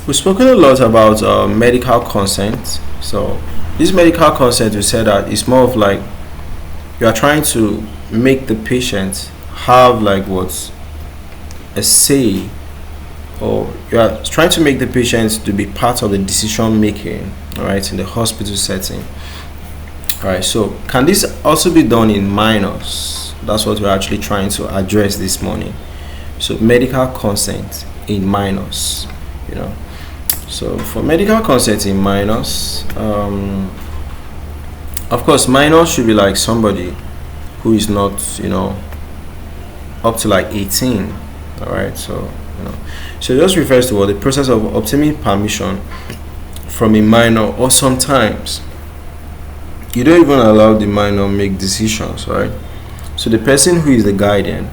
We've spoken a lot about medical consent. So, this medical consent, we said that it's more of like you are trying to make the patient have like what a say, or you are trying to make the patient to be part of the decision making, all right, in the hospital setting. All right, so can this also be done in minors? That's what we're actually trying to address this morning. So, medical consent in minors, you know. So, for medical consent in minors, of course, minors should be like somebody who is not, up to like 18. All right, so so it just refers to what the process of obtaining permission from a minor, or sometimes you don't even allow the minor make decisions, right? So the person who is the guardian,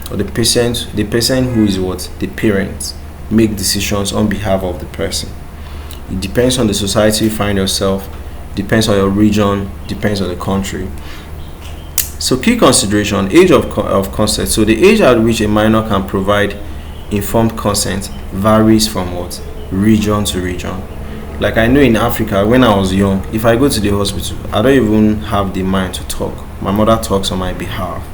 or the person who is what the parent, make decisions on behalf of the person. It depends on the society you find yourself, depends on your region, depends on the country. So key consideration: age of consent. So the age at which a minor can provide informed consent varies from what region to region. Like I know in Africa, when I was young, if I go to the hospital, I don't even have the mind to talk. My mother talks on my behalf.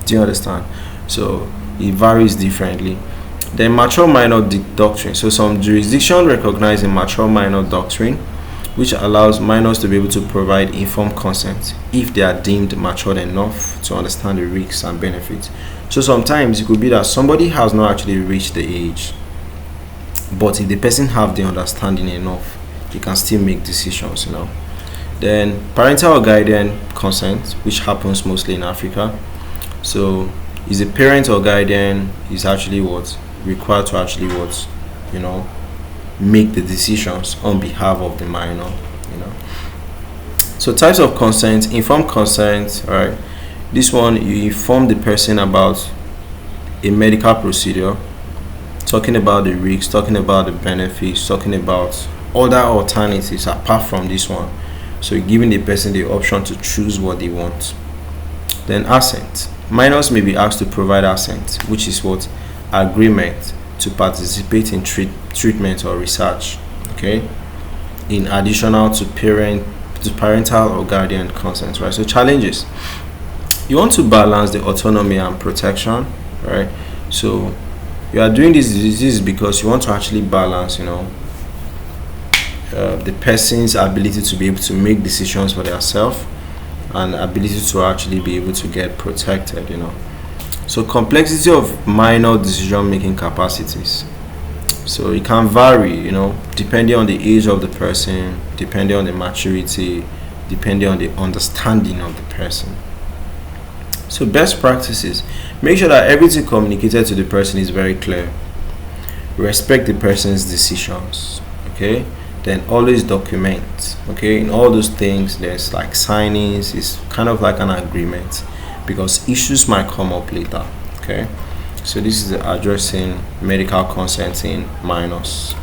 Do you understand? So it varies differently. Then mature minor doctrine. So some jurisdiction recognize a mature minor doctrine, which allows minors to be able to provide informed consent if they are deemed matured enough to understand the risks and benefits. So sometimes it could be that somebody has not actually reached the age, but if the person have the understanding enough, he can still make decisions. Then parental or guardian consent, which happens mostly in Africa. So is a parent or guardian is actually what required to actually what make the decisions on behalf of the minor. So types of consent: informed consent. All right, this one, you inform the person about a medical procedure, talking about the risks, talking about the benefits, talking about other alternatives apart from this one. So you're giving the person the option to choose what they want. Then assent: minors may be asked to provide assent, which is what agreement to participate in treatment or research, okay, in additional to parental or guardian consent, right? So challenges: you want to balance the autonomy and protection, right? So you are doing this is because you want to actually balance the person's ability to be able to make decisions for themselves and ability to actually be able to get protected. So complexity of minor decision making capacities. So it can vary, depending on the age of the person, depending on the maturity, depending on the understanding of the person. So best practices: make sure that everything communicated to the person is very clear. Respect the person's decisions, okay? Then always document, okay? In all those things, there's like signings. It's kind of like an agreement, because issues might come up later, okay? So this is addressing medical consent in minors.